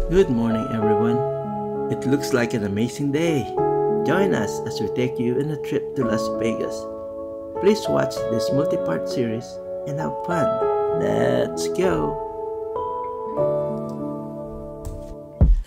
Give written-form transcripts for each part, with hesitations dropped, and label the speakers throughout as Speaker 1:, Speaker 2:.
Speaker 1: Good morning, everyone. It looks like an amazing day. Join us as we take you on a trip to Las Vegas. Please watch this multi-part series and have fun. Let's go!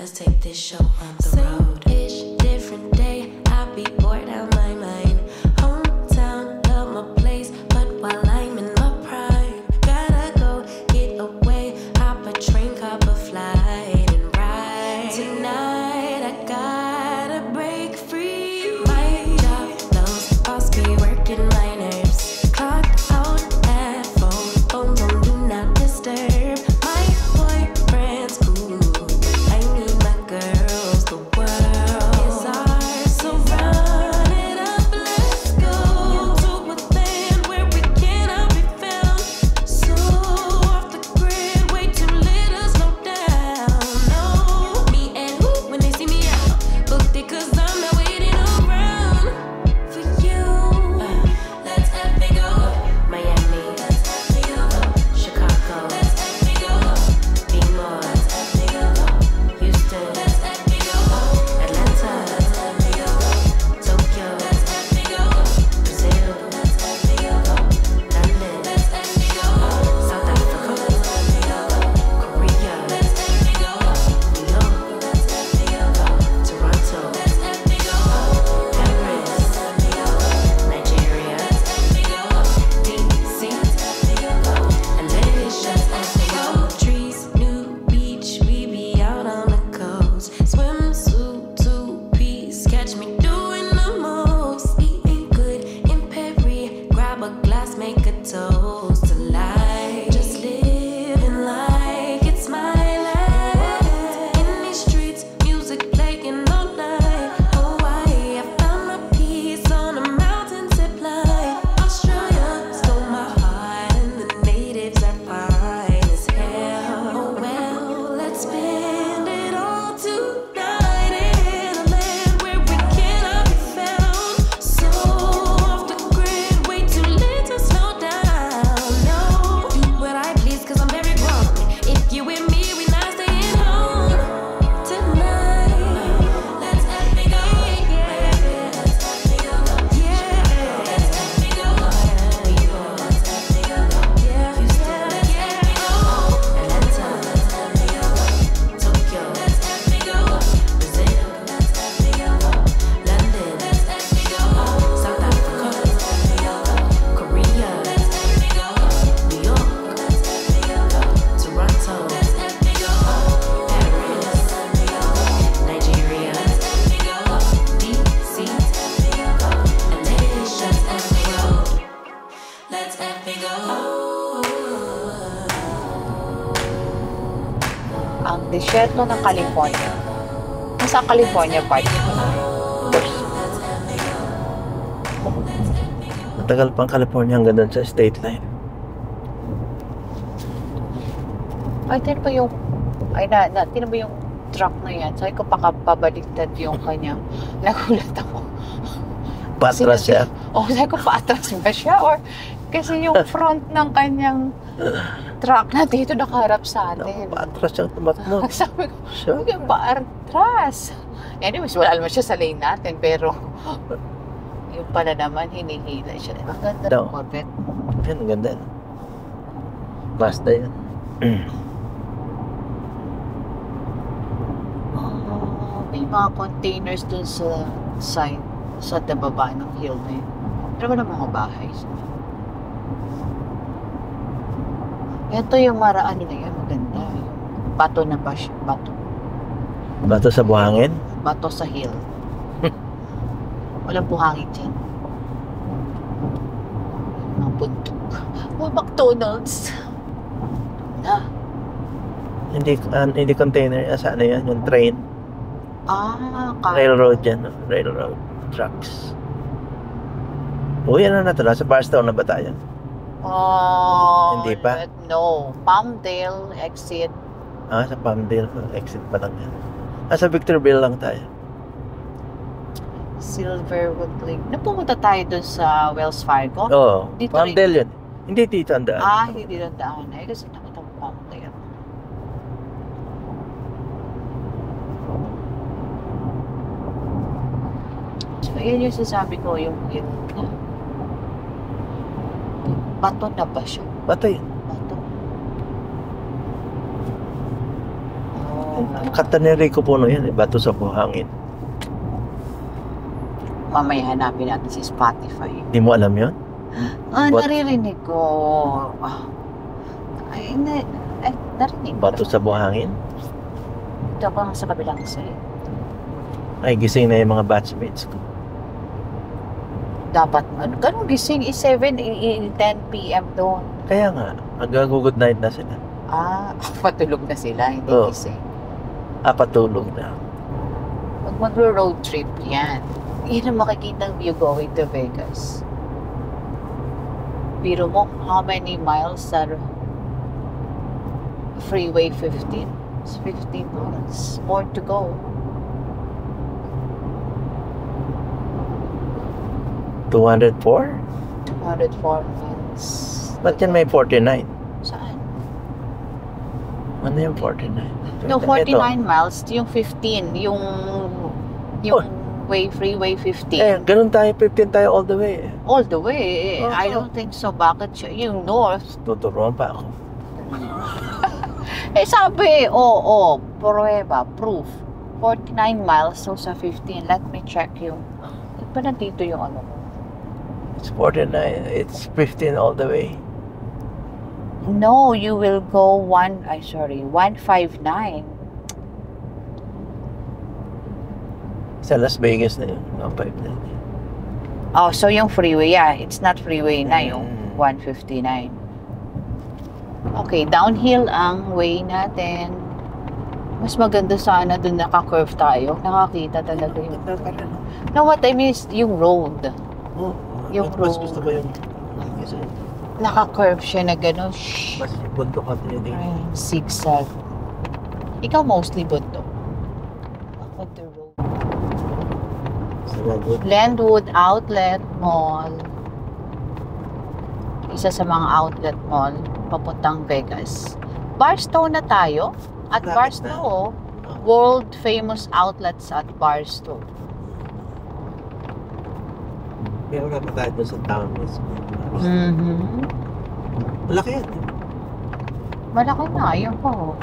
Speaker 2: Let's take this show on the road. Same-ish, different day. I'll be bored out my mind. Hometown, love my place, but while I'm in my prime, gotta go get away. Hop a train, cop a flight, and ride. Tonight I gotta break free. My job, those boss be working my nerves. Clocked out at phone do not disturb. My boyfriend's cool. I need my girls. The world is ours, so run it up. Let's go to a land where we cannot be found. So off the grid, way too little, slow down. No, me and who when they see me out, booked it 'cause I'm not waiting around for you. Let's effing go Miami. Let's effing go Chicago. Let's effing go be more. Let's effing go Houston. Let's effing go Atlanta. Let's effing go Tokyo. Let's effing go Brazil. Let's effing go London. Let's effing go South Africa. Let's effing go Korea. Let's effing go New York. Let's effing go Toronto. Let's effing go Paris. Let's effing go Nigeria. Let's effing go DC. Let's effing go and let's just effing go trees, new beach, we be out on the coast. Swimsuit, two-piece, catch me doing the most. Eating good in Perry, grab a glass, make a toast to life. Just living like it's my life. In these streets, music playing all night. Hawaii, I found my peace on a mountain zip line. Australia stole my heart, and the natives are fine as hell. Oh well, let's spend it all tonight in a land where we cannot be found. So off the grid, way too late to slow down. No, do what I please 'cause I'm very grown. If you with me, we not staying home tonight. Let's effing go, yeah. Let's effing go, yeah. Let's effing go, New York. Let's effing go, yeah. Houston. Let's effing go, Atlanta. Let's effing go, Tokyo. Let's effing go, Brazil. Let's effing go, London. Let's effing go, South Africa. Let's effing go, Korea. Let's effing go, New York. Let's effing go, Toronto. Let's effing go, Paris. Let's effing go, Nigeria. Let's effing go, DC. Let's effing go, and let's just effing go. Let's effing go.
Speaker 3: Ang desierto ng California. Nasa California part ito na.
Speaker 1: Matagal pang California hanggang doon sa state line.
Speaker 3: Ay, tinan mo yung, tinan mo yung truck na yan. Sabi ko pabaliktad yung kanya. Nagulat ako.
Speaker 1: Patras siya.
Speaker 3: Sabi ko paatras ba siya? Or kasi yung front ng kanyang truck na dito nakaharap sa atin.
Speaker 1: Patras siyang tumakbo.
Speaker 3: Sabi ko, paatras. Anyways, wala naman siya sa lane natin, pero yung pala naman, hinihila siya. Ang ganda
Speaker 1: Daw.
Speaker 3: ng Corvette.
Speaker 1: Yan, ang ganda. Mazda yan.
Speaker 3: May mga containers dun sa side, sa tababa ng hill na yun. Pero wala mga bahay. Ito yung maraan nila yan, maganda. Bato na ba siya? Bato.
Speaker 1: Bato sa buhangin?
Speaker 3: Bato sa hill. Walang buhangin dyan. Mga bundok. McDonald's. Na.
Speaker 1: Hindi container. Saan na yan? Yung train. Railroad yan. Railroad trucks. Yan na natin. Sa Barstow na ba tayo? Hindi pa?
Speaker 3: No. Palmdale exit.
Speaker 1: Sa Palmdale. Exit pa lang yan. Sa Victorville lang tayo.
Speaker 3: Silverwood Lake. Napumunta tayo dun sa Wells Fargo?
Speaker 1: Oo.
Speaker 3: Dito
Speaker 1: Palmdale yun. Hindi dito ang daan.
Speaker 3: Hindi dito ang daan. Kasi nakita mo Palmdale. Yun yung sasabi ko, yung bato na ba siya?
Speaker 1: Bato yun.
Speaker 3: Bato. Oh,
Speaker 1: Kanta ni Rico Puno yan, Bato sa Buhangin.
Speaker 3: mamaya hanapin natin si Spotify.
Speaker 1: Hindi mo alam yun? What?
Speaker 3: Naririnig ko. Ay, narinig ko.
Speaker 1: Bato sa Buhangin?
Speaker 3: Ito ako nga sa kabilang side.
Speaker 1: Ay, gising na yung mga batchmates ko.
Speaker 3: Dapat, ganun gising, 7, 10 p.m. doon.
Speaker 1: Kaya nga, mag-good night na sila.
Speaker 3: Patulog na sila, hindi
Speaker 1: Oo.
Speaker 3: gising.
Speaker 1: Patulog na.
Speaker 3: Pag mag-road trip yan, yan ang makikita ng view going to Vegas. Biro mo, how many miles sa Freeway 15? It's 15 miles. More to go.
Speaker 1: 204?
Speaker 3: 204 miles.
Speaker 1: Ba't yan may 49?
Speaker 3: Saan?
Speaker 1: Ano yung 49?
Speaker 3: No,
Speaker 1: Ito.
Speaker 3: 49 miles. Yung 15. Yung freeway 15.
Speaker 1: Eh, ganun tayo, 15 tayo all the way.
Speaker 3: All the way.
Speaker 1: Oo.
Speaker 3: I don't think so. Bakit siya? Yung north.
Speaker 1: Tuturuan pa ako.
Speaker 3: Sabi, prueba, proof. 49 miles, so sa 15. Let me check yung, pa nandito yung ano.
Speaker 1: It's 49, it's 15 all the way.
Speaker 3: No, you will go 159.
Speaker 1: Sa Las Vegas na yun, 159.
Speaker 3: Oh, so yung freeway, yeah, it's not freeway na yung 159. Okay, downhill ang way natin. Mas maganda sana dun naka-curve tayo. Nakakita talaga yung... No, what I mean is yung road.
Speaker 1: Oh,
Speaker 3: Yung
Speaker 1: mas
Speaker 3: road.
Speaker 1: gusto ko yung... Kasi
Speaker 3: Naka-curve siya na gano'n.
Speaker 1: mas bunto ka tinitingnan.
Speaker 3: Zigzag. Ikaw mostly bunto. Ako the road.
Speaker 1: Sa Redwood.
Speaker 3: Glenwood Outlet Mall. Isa sa mga outlet mall papuntang Vegas. Barstow na tayo. At
Speaker 1: Lapit
Speaker 3: Barstow, world famous outlets at Barstow.
Speaker 1: Meron na pa tayo doon sa town mismo.
Speaker 3: Mm-hmm.
Speaker 1: Malaki yan.
Speaker 3: Malaki na, yun po.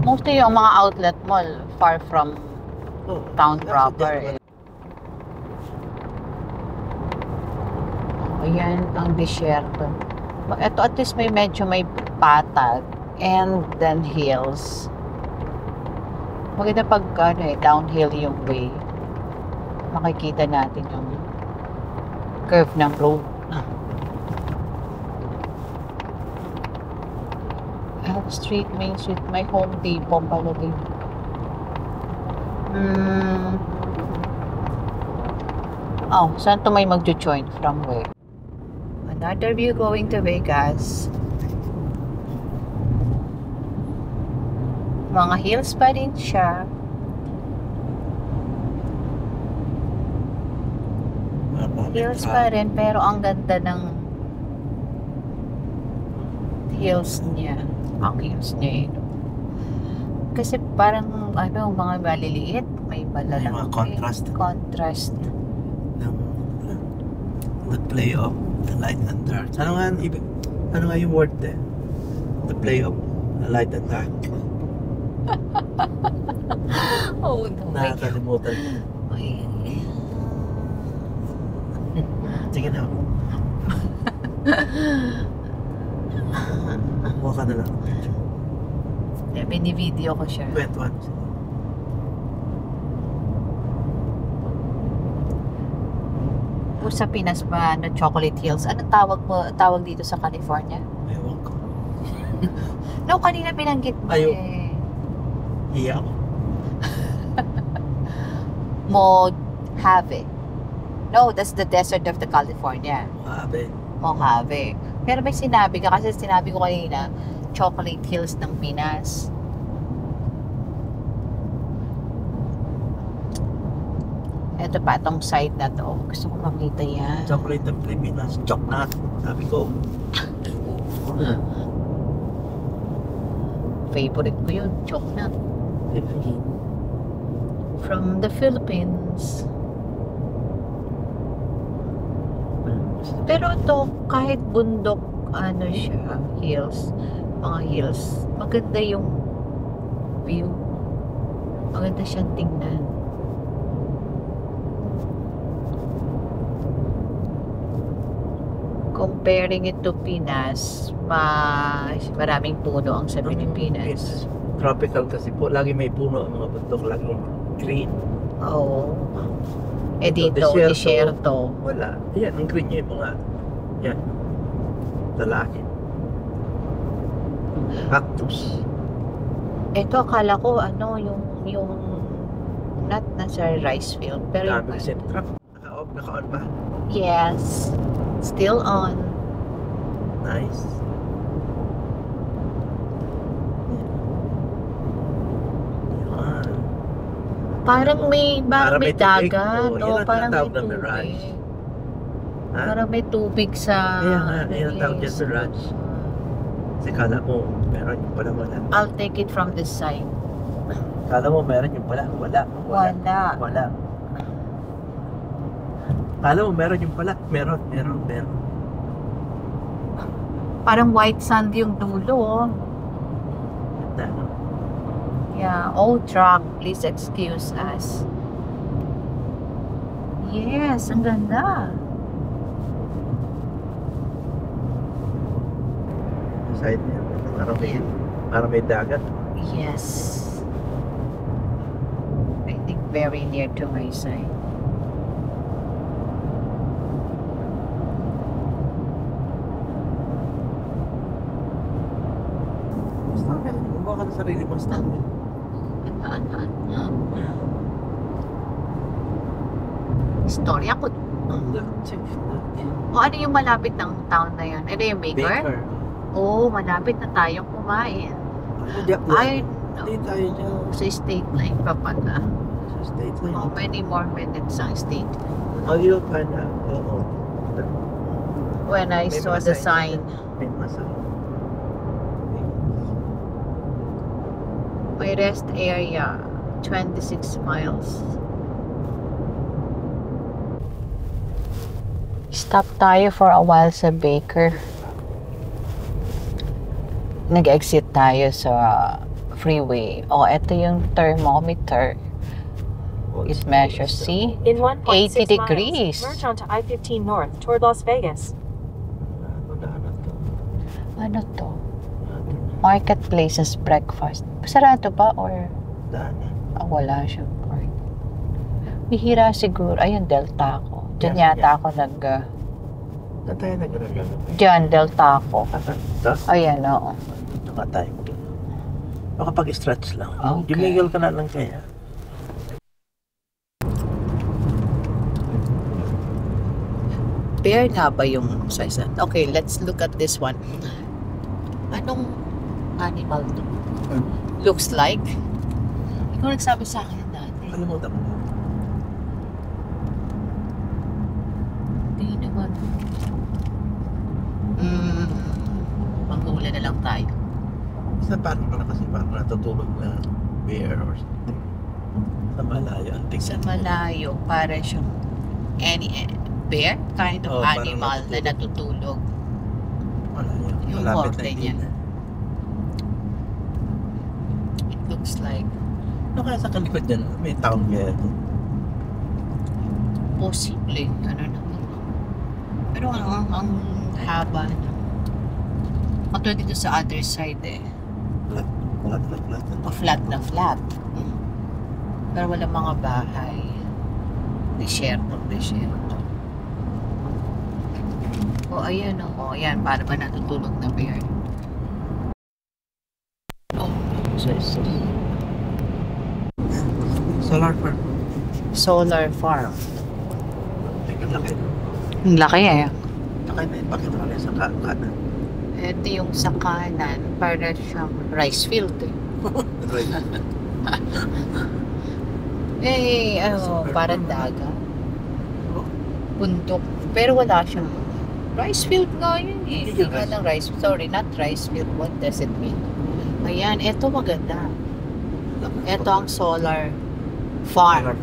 Speaker 3: Mostly yung mga outlet mall far from
Speaker 1: Oh,
Speaker 3: town
Speaker 1: that's
Speaker 3: proper.
Speaker 1: it.
Speaker 3: Ayan ang desierto. Ito at least medyo may patag and then hills. Maganda pag downhill yung way. Makikita natin yung curve ng road. Elm Street, Main Street, may Home Depot pala din. Oh, saan to may magjo-join from where? Another view going to Vegas. Mga hills pa rin siya. Hills pa rin, pero ang ganda ng hills niya. Ang hills niya kasi parang mga maliliit, may malalaki.
Speaker 1: May mga contrast.
Speaker 3: Contrast.
Speaker 1: The play of the light and dark. Ano nga yung word there? The play of the light and dark.
Speaker 3: Oh no.
Speaker 1: Nakakalimutan ko. Sige na. Kuha ka na lang.
Speaker 3: Bini-video ko siya.
Speaker 1: Kwentuhan.
Speaker 3: Sa Pinas ba, Chocolate Hills? Anong tawag dito sa California?
Speaker 1: Ewan ko.
Speaker 3: No, kanina binanggit mo
Speaker 1: Ayaw. Hiya ako.
Speaker 3: Mojave. No, that's the desert of the California.
Speaker 1: Mojave.
Speaker 3: Mojave. Pero may sinabi ka, kasi sinabi ko kanina, Chocolate Hills ng Pinas. Ito pa, itong site na to. Gusto ko makita yan.
Speaker 1: Chocolate ng Pilipinas. Choknat. Sabi ko.
Speaker 3: Favorite ko yun, chocolate. from the Philippines. Pero to kahit bundok, ano siya, hills, mga hills, maganda yung view. Maganda siyang tingnan. Comparing it to Pinas, maraming puno ang sa Pilipinas.
Speaker 1: Tropical kasi po, lagi may puno ang mga bundok, lagi green.
Speaker 3: Oo. Eh
Speaker 1: Ito,
Speaker 3: dito, desierto.
Speaker 1: Wala. Yan, ang green niya yung mga, yan, lalaki. Cactus.
Speaker 3: Ito, akala ko, ano, yung not nasa rice field, pero
Speaker 1: Dami kasi truck. Naka-on ba?
Speaker 3: yes, still on.
Speaker 1: Nice. Yan.
Speaker 3: Parang may
Speaker 1: tubig.
Speaker 3: dagat.
Speaker 1: Oo, yan
Speaker 3: O,
Speaker 1: ang
Speaker 3: parang may
Speaker 1: tinatawag na mirage.
Speaker 3: tubig.
Speaker 1: Ha?
Speaker 3: Parang may tubig sa...
Speaker 1: Kaya nga, yan ang tawag dyan sa mirage. Kasi kala mo, meron yung pala wala.
Speaker 3: I'll take it from this side.
Speaker 1: Kala mo meron yung pala, wala.
Speaker 3: Wala.
Speaker 1: Wala. Kala mo meron yung pala, meron.
Speaker 3: Parang white sand yung dulo. Oh.
Speaker 1: Ganda, no?
Speaker 3: Yeah. Oh, truck. Please excuse us. Yes, ang ganda.
Speaker 1: Side niya. Parang may dagat.
Speaker 3: Yes. I think very near to my side.
Speaker 1: Gumawa ka ng sarili mong stomach.
Speaker 3: Storya ko.
Speaker 1: Check.
Speaker 3: O ano yung malapit ng town na yun? Ano yung Baker?
Speaker 1: Baker.
Speaker 3: Oo, malapit na tayong kumain. Ay,
Speaker 1: Hindi tayo dyan.
Speaker 3: sa state line pa pala.
Speaker 1: Sa state line.
Speaker 3: How many more minutes ang state line?
Speaker 1: Oh, you'll find out. Oo.
Speaker 3: When I
Speaker 1: May
Speaker 3: saw
Speaker 1: mga
Speaker 3: the
Speaker 1: sign.
Speaker 3: sign,
Speaker 1: May masaya.
Speaker 3: my rest area, 26 miles. Stop tayo for a while sa Baker. Nag-exit tayo sa freeway. Oh, ito yung thermometer. It measures, see?
Speaker 4: In 1.6
Speaker 3: 80 degrees.
Speaker 4: miles, merge onto I-15 North toward Las Vegas.
Speaker 3: Ano to? Marketplaces breakfast. Sarado ba or wala siya? Bihira siguro. Ayun, Delta ako. Diyan yata ako
Speaker 1: Saan tayo nag-ragano?
Speaker 3: Diyan, Delta ako.
Speaker 1: Ito?
Speaker 3: Ayan, oo.
Speaker 1: Baka tayo. Baka pag-stretch lang.
Speaker 3: Okay.
Speaker 1: Jumigil ka na lang kaya.
Speaker 3: Bear nga ba yung size? Okay, let's look at this one. Anong animal to? Looks like? Ikaw nagsabi sa akin dati.
Speaker 1: Kalimutan mo.
Speaker 3: Hindi naman. Manghula na lang tayo.
Speaker 1: Sa parang na kasi parang natutulog na bear or something. Sa malayo.
Speaker 3: Sa malayo, para siyang bear? Kind of
Speaker 1: Parang
Speaker 3: animal na natutulog.
Speaker 1: Malayo.
Speaker 3: Yung
Speaker 1: Malapit
Speaker 3: horde
Speaker 1: na
Speaker 3: niya.
Speaker 1: din.
Speaker 3: It looks like
Speaker 1: Ano kaya sa kalikod dyan? May town kaya ito.
Speaker 3: posible. Ano naman. Pero ang haba na. Katulad dito sa other side eh.
Speaker 1: Flat.
Speaker 3: Flat. Pero wala mga bahay. Desierto. O ayan o. Ayan, para ba natutulog na bear? Oh,
Speaker 1: Solar farm.
Speaker 3: solar farm.
Speaker 1: Tingnan laki.
Speaker 3: Ang laki eh.
Speaker 1: Laki na ipakita ko na sa kanan.
Speaker 3: Ito yung sa kanan, para siyang rice field eh. Eh, ano, parang dagat. Bundok. Pero wala siyang rice field nga yun eh. Hindi nga ng rice, sorry, not rice field. What does it mean? Ayan, ito maganda. Ito ang solar farm.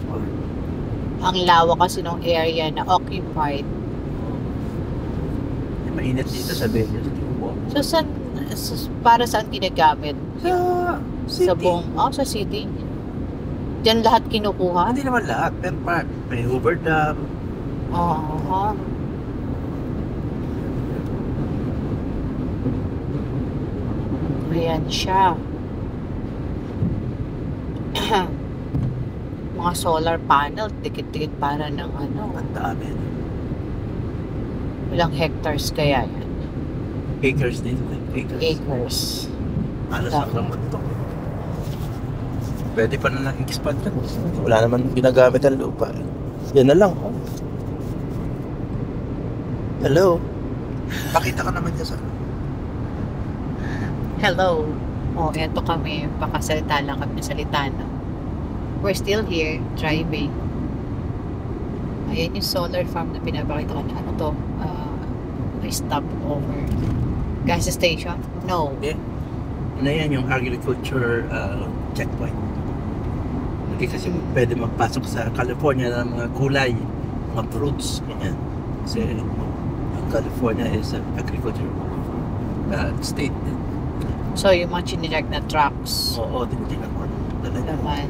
Speaker 3: Ang lawak kasi ng area na occupied.
Speaker 1: Mainit dito sa Vegas.
Speaker 3: So, para saan ginagamit?
Speaker 1: Sa city.
Speaker 3: Sa buong, sa city? Diyan lahat kinukuha?
Speaker 1: Hindi naman lahat. Pero park. May Hoover Dam.
Speaker 3: Oo. Ayan siya. Mga solar panel, dikit-dikit para ng ano.
Speaker 1: Ang dami.
Speaker 3: Ilang hectares kaya yan?
Speaker 1: Acres dito.
Speaker 3: Acres.
Speaker 1: Alas ang naman ito. Pwede pa na lang expand yan. Wala naman ginagamit ang lupa. Yan na lang. Hello? Pakita ka naman dyan sa...
Speaker 3: Hello. Eto kami. Pakasalita lang kami na salita, no? We're still here, driving. Ayan yung solar farm na pinapakita ko na ano to. May stop over. Gas station? No.
Speaker 1: Yeah. Ano yan yung agriculture checkpoint. Hindi kasi pwede magpasok sa California ng mga gulay, mga fruits, ganyan. Kasi ang California is an agriculture state.
Speaker 3: So, yung mga chinilag na trucks.
Speaker 1: Oo, tinitingnan ko.
Speaker 3: Naman.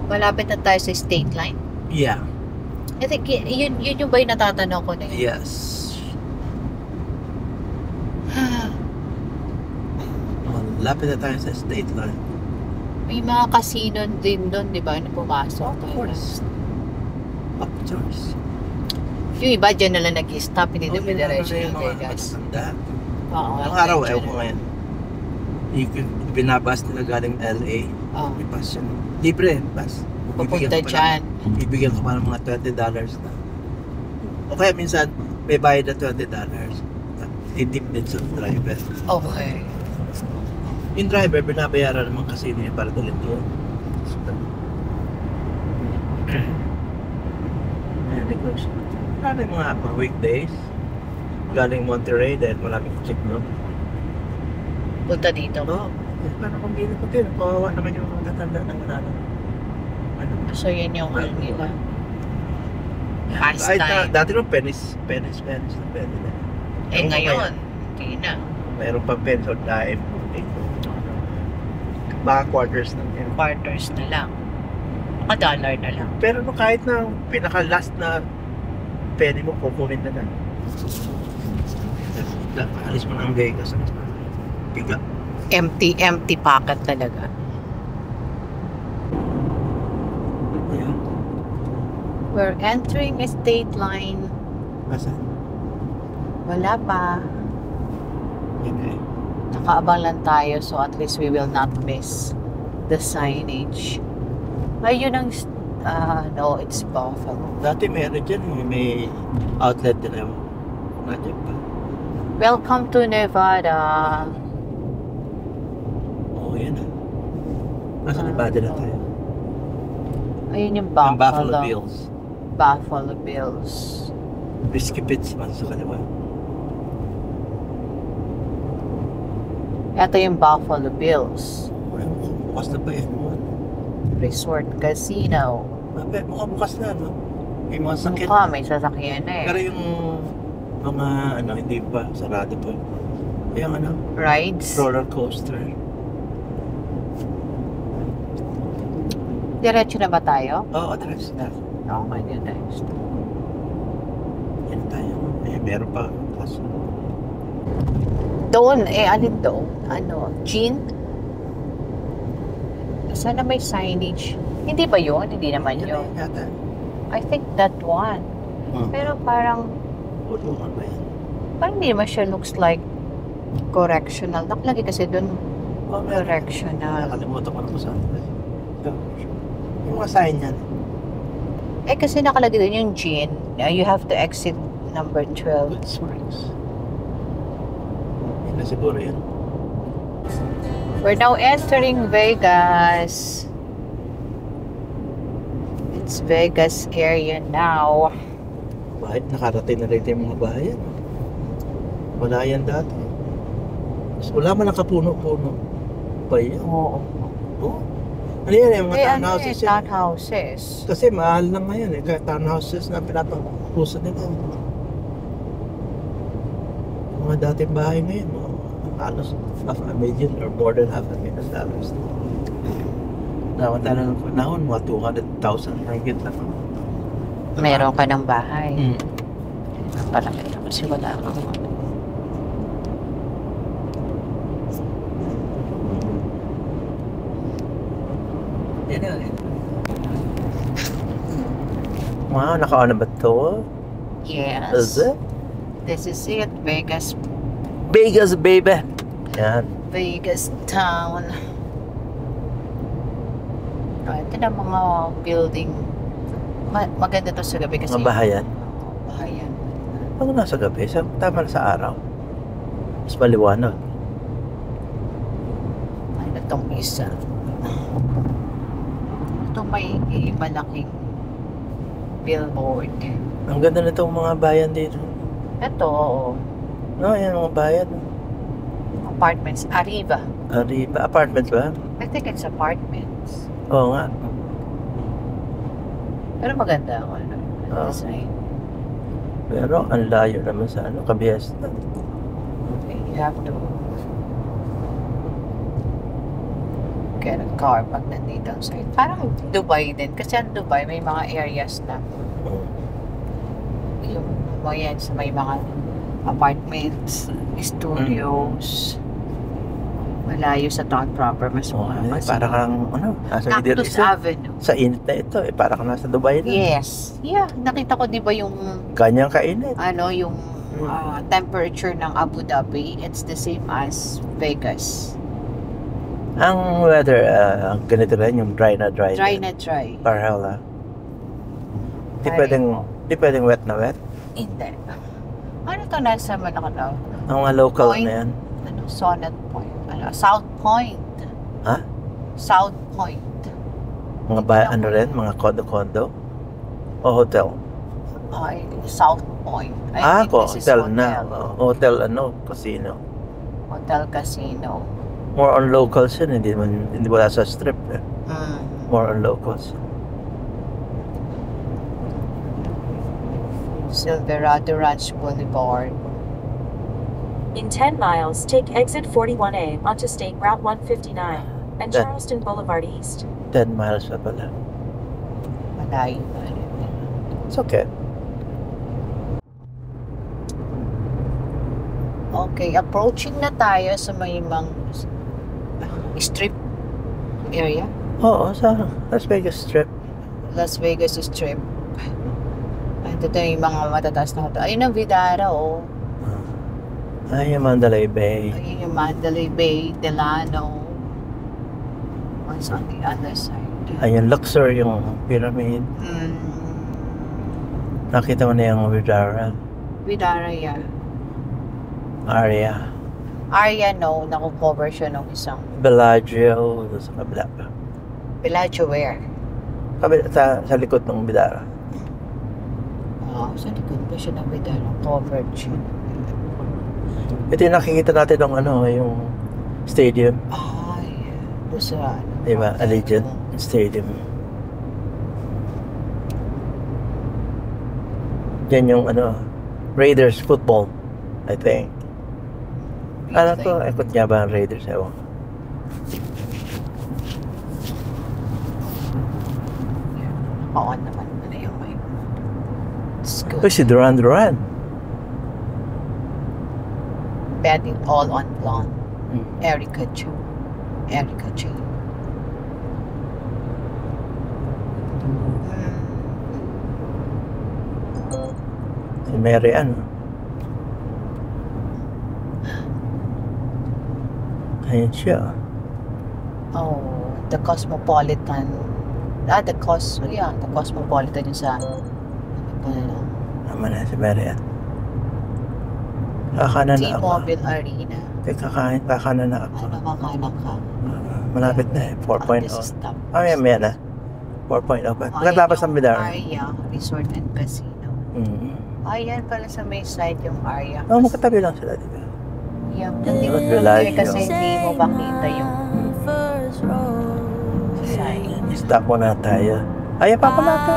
Speaker 3: Malapit na tayo sa state line.
Speaker 1: Yeah.
Speaker 3: I think, yun yung ba yung natatanong ko na yun?
Speaker 1: Yes. Lapit na tayo sa state line.
Speaker 3: May mga casino din doon, di ba, na pumasok.
Speaker 1: Of course. Of course.
Speaker 3: Yung iba dyan na lang nag-stop, hindi na
Speaker 1: Yun
Speaker 3: diretso
Speaker 1: yung
Speaker 3: ng
Speaker 1: mga
Speaker 3: Vegas.
Speaker 1: matanda.
Speaker 3: Oo.
Speaker 1: Ang araw, ewan ko ngayon. Binabas nila galing LA.
Speaker 3: Oo.
Speaker 1: May bus yun. Libre, bus.
Speaker 3: Pupunta dyan.
Speaker 1: Bibigyan ko pa ng mga $20 na. O kaya minsan, may bayad na $20. Titip din sa driver.
Speaker 3: Okay.
Speaker 1: Yung driver, binabayaran naman kasi niya para dalhin doon. Ano yung mga weekdays? Galing Monterey dahil maraming check, no?
Speaker 3: Punta dito.
Speaker 1: Oo. Pero kung hindi ko din, kawawa naman yung mga tatanda ng ano.
Speaker 3: So, yan yung ano nila.
Speaker 1: Ay,
Speaker 3: Pastime.
Speaker 1: dati nung pennies na pwede na.
Speaker 3: Ngayon, hindi na.
Speaker 1: Mayroon pa pennies or dime. Baka quarters na yan.
Speaker 3: Quarters na lang. Mga dollar na lang.
Speaker 1: Pero no, kahit na pinaka-last na penny mo, kukunin na na. Alis mo ng Vegas. Biga.
Speaker 3: Empty pocket talaga.
Speaker 1: Yeah.
Speaker 3: We're entering a state line.
Speaker 1: Basta.
Speaker 3: Wala pa.
Speaker 1: Okay.
Speaker 3: Nakaabang lang tayo, so at least we will not miss the signage. Ayun ang no, it's Buffalo.
Speaker 1: Dati meron dyan, may outlet din naman. Nandiyan pa.
Speaker 3: Welcome to Nevada.
Speaker 1: Oo, yan ah. Nasa Nevada na tayo.
Speaker 3: Ayun yung
Speaker 1: Ang
Speaker 3: Buffalo.
Speaker 1: Buffalo Bills.
Speaker 3: Buffalo Bills.
Speaker 1: Risky Pits man sa kaliwa.
Speaker 3: Ito yung Buffalo Bills.
Speaker 1: Well, bukas na ba yan?
Speaker 3: Resort Casino.
Speaker 1: Mukhang bukas na, no? May mga sakit.
Speaker 3: May sasakyan na
Speaker 1: Pero
Speaker 3: eh.
Speaker 1: yung mga ano, hindi pa, sarado pa. Yung ano,
Speaker 3: Rides.
Speaker 1: roller coaster.
Speaker 3: Diretso na ba tayo?
Speaker 1: Oo, address na.
Speaker 3: Okay, diretso.
Speaker 1: Yan tayo. Eh, meron pa. Kaso.
Speaker 3: Doon, alin doon? Ano, Jean? Sana may signage. Hindi ba yun? Hindi naman
Speaker 1: Yan
Speaker 3: yun.
Speaker 1: yata.
Speaker 3: I think that one. Pero parang
Speaker 1: Ano ba yan?
Speaker 3: hindi naman siya looks like correctional. Nakalagay kasi doon
Speaker 1: Oh, meron.
Speaker 3: correctional.
Speaker 1: Nakalimutan ko na kung saan. Yung mga sign yan.
Speaker 3: Kasi nakalagay doon yung Jean. You have to exit number 12.
Speaker 1: Good Springs. Yun na siguro yan.
Speaker 3: We're now entering Vegas. It's Vegas area now.
Speaker 1: Bahay, nakarating na rin yung mga bahayan. Wala yan dati. Wala man nakapuno-puno. Pa yan.
Speaker 3: Oo.
Speaker 1: Oh, Ano yan eh, mga
Speaker 3: Eh, ano eh,
Speaker 1: townhouses yan.
Speaker 3: townhouses.
Speaker 1: Kasi mahal na ngayon eh, kaya townhouses na pinapapuso nila. Mga dating bahay ngayon, halos half a million or more than half a million dollars. Naman tayo ng panahon, mga 200,000 ringgit na.
Speaker 3: Meron ka ng bahay.
Speaker 1: Mm.
Speaker 3: Parang ito kasi wala akong
Speaker 1: Yan na eh. Wow, naka-on na ba ito?
Speaker 3: Yes.
Speaker 1: Is it?
Speaker 3: This is it. Vegas.
Speaker 1: Vegas, baby! Yan.
Speaker 3: Vegas town. Ito na mga building. Maganda to sa gabi kasi.
Speaker 1: Mga bahayan.
Speaker 3: Bahayan.
Speaker 1: Pag nasa gabi, tama na sa araw. Mas maliwanag.
Speaker 3: Ano tong isa? Ito may malaking billboard.
Speaker 1: Ang ganda na itong mga bayan dito.
Speaker 3: Ito,
Speaker 1: No, yan mga bayan.
Speaker 3: apartments. Arriva.
Speaker 1: Arriba. Apartments ba?
Speaker 3: I think it's apartments.
Speaker 1: Oo nga.
Speaker 3: Pero maganda ako. Ano,
Speaker 1: Oo.
Speaker 3: design.
Speaker 1: Pero ang layo naman sa Kabiyas.
Speaker 3: Okay, you have to get a car pag nandito ang site. Parang Dubai din. Kasi ang Dubai may mga areas na yung mga yan, may mga apartments, studios. Malayo sa town proper. Mas mga
Speaker 1: Para kang, nasa Middle
Speaker 3: Cactus
Speaker 1: East.
Speaker 3: Avenue.
Speaker 1: Sa init na ito, para kang nasa Dubai na.
Speaker 3: Yes. Yeah, nakita ko di ba yung
Speaker 1: Kanyang kainit.
Speaker 3: yung temperature ng Abu Dhabi, it's the same as Vegas.
Speaker 1: Ang weather, ganito rin, yung dry na dry.
Speaker 3: Dry na dry.
Speaker 1: Parhela. Di
Speaker 3: Ay.
Speaker 1: pwedeng wet na wet.
Speaker 3: Hindi. Ano to nasa Malacataw?
Speaker 1: Ang mga local
Speaker 3: Point.
Speaker 1: na yan.
Speaker 3: Ano, Sonnet Point. South Point.
Speaker 1: Ha?
Speaker 3: South Point.
Speaker 1: Mga ano rin, mga condo-condo. O hotel.
Speaker 3: Ay, South Point. I think this is
Speaker 1: hotel na. Hotel, casino.
Speaker 3: Hotel Casino.
Speaker 1: More on locals yun, hindi wala sa strip. Eh.
Speaker 3: Mm.
Speaker 1: More on locals.
Speaker 3: Silverado Ranch Boulevard.
Speaker 4: In 10 miles, take exit 41A onto State Route 159 and
Speaker 1: That-
Speaker 4: Charleston Boulevard East.
Speaker 1: 10 miles pa pala.
Speaker 3: Malayo.
Speaker 1: It's okay.
Speaker 3: Okay, approaching na tayo sa may mga strip area.
Speaker 1: Oo, sa Las Vegas Strip.
Speaker 3: Las Vegas Strip. Ito yung mga matataas na hotel. Ayun ang Vidara, oh.
Speaker 1: Ay, yung Mandalay Bay.
Speaker 3: Ayun yung Mandalay Bay, Delano. What's on the other side?
Speaker 1: Ay, yung Luxor, yung pyramid. Nakita mo na yung Vidara.
Speaker 3: Vidara, yeah.
Speaker 1: Area.
Speaker 3: Area, no. Naku-cover siya ng isang
Speaker 1: Bellagio, doon sa kabila.
Speaker 3: Bellagio where?
Speaker 1: Sa likod ng Vidara.
Speaker 3: Sa likod pa siya ng Vidara. Covered siya.
Speaker 1: Ito yung nakikita natin ng yung stadium.
Speaker 3: Ay, doon sa
Speaker 1: Diba? Allegiant Stadium. Yan yung Raiders football, I think. Alam ko, ikot niya ba ang Raiders? Ewan.
Speaker 3: Oo naman. Ano yung may... It's good.
Speaker 1: Uy, si Duran Duran.
Speaker 3: Betting all on blonde.
Speaker 1: Hmm.
Speaker 3: Erica Chu. Erica Chu.
Speaker 1: Si Mary Ann. Ayan siya.
Speaker 3: Oh, the Cosmopolitan. The Cosmopolitan yung sa...
Speaker 1: Tama na si Mary Ann. Kakanan na ako.
Speaker 3: T-Mobile Arena.
Speaker 1: Kakanan na ako.
Speaker 3: Nakakanak ka.
Speaker 1: Malapit na eh. 4.0.
Speaker 3: Stop.
Speaker 1: Yan na. 4.0 pa. Pagkatapos ng Vidara.
Speaker 3: Arya Resort and Casino. Ayan pala sa may side yung Arya.
Speaker 1: Magkatabi lang sila, di ba?
Speaker 3: Hindi mo
Speaker 1: Bellagio.
Speaker 3: kasi hindi mo makita yung side.
Speaker 1: Stop muna tayo. Ay, papalata.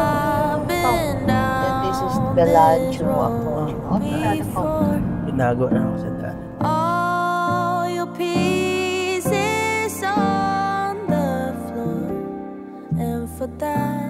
Speaker 2: Then
Speaker 3: this is the Bellagio approach.
Speaker 1: Binago na ako sa daan.
Speaker 2: all your pieces on the floor, and for that